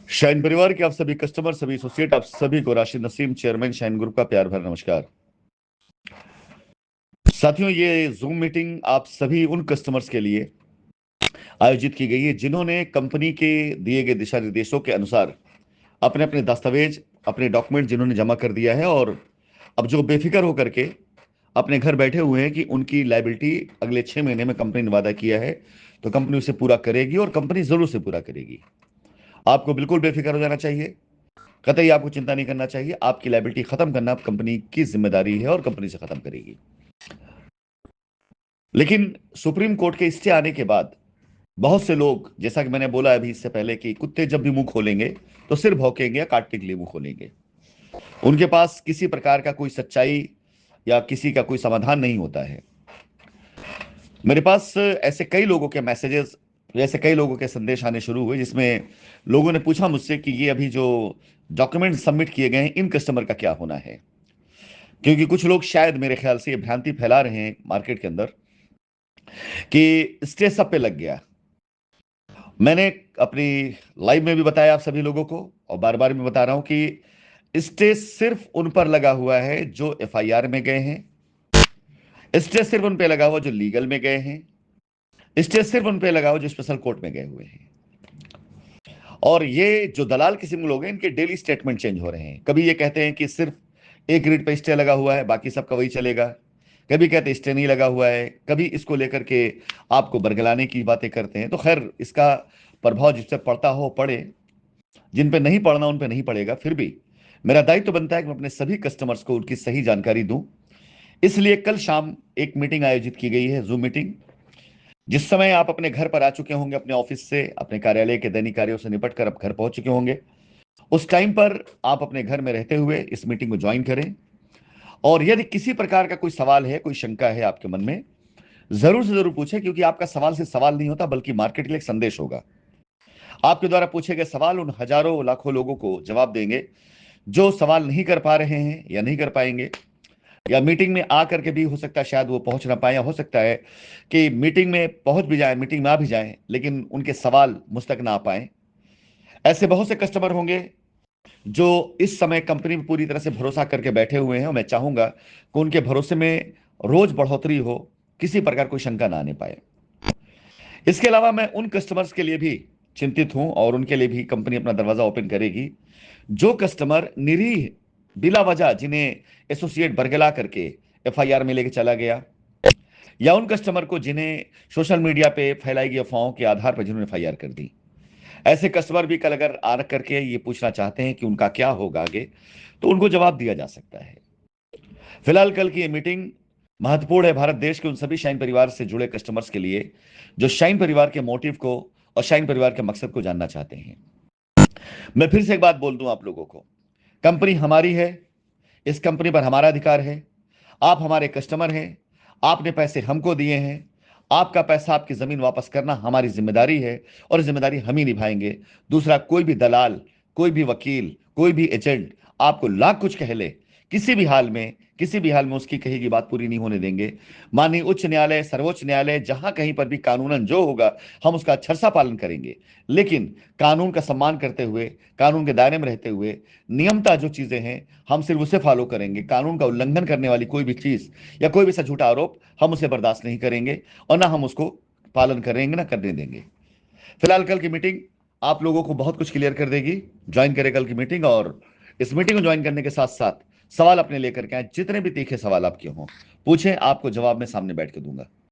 Shine परिवार के आप सभी कस्टमर, सभी एसोसिएट, आप सभी को Rashid Naseem, chairman shine group का प्यार भरा नमस्कार। साथियों, ये जूम मीटिंग आप सभी उन कस्टमर्स के लिए आयोजित की गई है जिन्होंने कंपनी के दिए गए दिशा निर्देशों के अनुसार अपने अपने दस्तावेज, अपने डॉक्यूमेंट जिन्होंने जमा कर दिया है और अब जो बेफिक्र होकर के अपने घर बैठे हुए हैं कि उनकी लायबिलिटी अगले 6 महीने में कंपनी ने वादा किया है तो कंपनी उसे पूरा करेगी और कंपनी जरूर से पूरा करेगी। आपको बिल्कुल बेफिक्र हो जाना चाहिए, कतई आपको चिंता नहीं करना चाहिए। आपकी लायबिलिटी खत्म करना कंपनी की जिम्मेदारी है और कंपनी से खत्म करेगी। लेकिन सुप्रीम कोर्ट के स्टे आने के बाद बहुत से लोग, जैसा कि मैंने बोला अभी इससे पहले, कि कुत्ते जब भी मुंह खोलेंगे तो सिर भौंकेंगे या काटने के लिए मुंह खोलेंगे। उनके पास किसी प्रकार का कोई सच्चाई या किसी का कोई समाधान नहीं होता है। मेरे पास ऐसे कई लोगों के मैसेजेस, ऐसे कई लोगों के संदेश आने शुरू हुए जिसमें लोगों ने पूछा मुझसे कि ये अभी जो डॉक्यूमेंट सबमिट किए गए हैं इन कस्टमर का क्या होना है। क्योंकि कुछ लोग शायद मेरे ख्याल से ये भ्रांति फैला रहे हैं मार्केट के अंदर कि स्टे सब पे लग गया। मैंने अपनी लाइव में भी बताया आप सभी लोगों को और बार बार भी बता रहा हूं कि स्टे सिर्फ उन पर लगा हुआ है जो एफआईआर में गए हैं। स्टे सिर्फ उन पे लगा हुआ जो लीगल में गए हैं। स्टे सिर्फ उन पे लगा हुआ जो स्पेशल कोर्ट में गए हुए हैं। और ये जो दलाल किस्म के लोग हैं, इनके डेली स्टेटमेंट चेंज हो रहे हैं। कभी ये कहते हैं कि सिर्फ एक रीड पे स्टे लगा हुआ है, बाकी सबका वही चलेगा। कभी कहते हैं स्टे नहीं लगा हुआ है, कभी इसको लेकर के आपको बरगलाने की बातें करते हैं। तो खैर, इसका प्रभाव जिस पे पड़ता हो पड़े, जिन पे नहीं पड़ना उन पे नहीं पड़ेगा। फिर भी मेरा दायित्व तो बनता है कि मैं अपने सभी कस्टमर्स को उनकी सही जानकारी दूं। इसलिए कल शाम एक मीटिंग आयोजित की गई है, जूम मीटिंग। जिस समय आप अपने घर पर आ चुके होंगे, अपने ऑफिस से, अपने कार्यालय के दैनिक कार्यों से निपट कर अब घर पहुंच चुके होंगे, उस टाइम पर आप अपने घर में रहते हुए इस मीटिंग को ज्वाइन करें। और यदि किसी प्रकार का कोई सवाल है, कोई शंका है आपके मन में, जरूर से जरूर पूछें, क्योंकि आपका सवाल से सवाल नहीं होता बल्कि मार्केट के लिए एक संदेश होगा। आपके द्वारा पूछे गए सवाल उन हजारों लाखों लोगों को जवाब देंगे जो सवाल नहीं कर पा रहे हैं या नहीं कर पाएंगे, या मीटिंग में आकर के भी हो सकता है शायद वो पहुंच ना पाए, या हो सकता है कि मीटिंग में पहुंच भी जाए, मीटिंग में आ भी जाए, लेकिन उनके सवाल मुझ तक ना आ पाए। ऐसे बहुत से कस्टमर होंगे जो इस समय कंपनी में पूरी तरह से भरोसा करके बैठे हुए हैं और मैं चाहूंगा कि उनके भरोसे में रोज बढ़ोतरी हो, किसी प्रकार कोई शंका ना आने पाए। इसके अलावा मैं उन कस्टमर्स के लिए भी चिंतित हूं और उनके लिए भी कंपनी अपना दरवाजा ओपन करेगी जो कस्टमर निरीह, बिला वजह जिन्हें एसोसिएट बरगला करके एफआईआर में लेके चला गया, या उन कस्टमर को जिन्हें सोशल मीडिया पे फैलाई गई अफवाहों के आधार पर जिन्होंने एफआईआर कर दी। ऐसे कस्टमर भी कल अगर आ करके ये पूछना चाहते हैं कि उनका क्या होगा आगे, तो उनको जवाब दिया जा सकता है। फिलहाल कल की ये मीटिंग महत्वपूर्ण है भारत देश के उन सभी शाइन परिवार से जुड़े कस्टमर्स के लिए जो शाइन परिवार के मोटिव को और शाइन परिवार के मकसद को जानना चाहते हैं। मैं फिर से एक बात बोल दूं आप लोगों को, कंपनी हमारी है, इस कंपनी पर हमारा अधिकार है। आप हमारे कस्टमर हैं, आपने पैसे हमको दिए हैं। आपका पैसा, आपकी जमीन वापस करना हमारी जिम्मेदारी है और जिम्मेदारी हम ही निभाएंगे। दूसरा कोई भी दलाल, कोई भी वकील, कोई भी एजेंट आपको लाख कुछ कह ले, किसी भी हाल में, किसी भी हाल में उसकी कही की बात पूरी नहीं होने देंगे। माननीय उच्च न्यायालय, सर्वोच्च न्यायालय, जहां कहीं पर भी कानूनन जो होगा हम उसका अक्षरशः पालन करेंगे। लेकिन कानून का सम्मान करते हुए, कानून के दायरे में रहते हुए, नियमता जो चीजें हैं हम सिर्फ उसे फॉलो करेंगे। कानून का उल्लंघन करने वाली कोई भी चीज या कोई भी ऐसा झूठा आरोप हम उसे बर्दाश्त नहीं करेंगे और ना हम उसको पालन करेंगे, ना करने देंगे। फिलहाल कल की मीटिंग आप लोगों को बहुत कुछ क्लियर कर देगी। ज्वाइन करें कल की मीटिंग, और इस मीटिंग को ज्वाइन करने के साथ साथ सवाल अपने लेकर के आए, जितने भी तीखे सवाल आपके हों पूछें, आपको जवाब मैं सामने बैठ के दूंगा।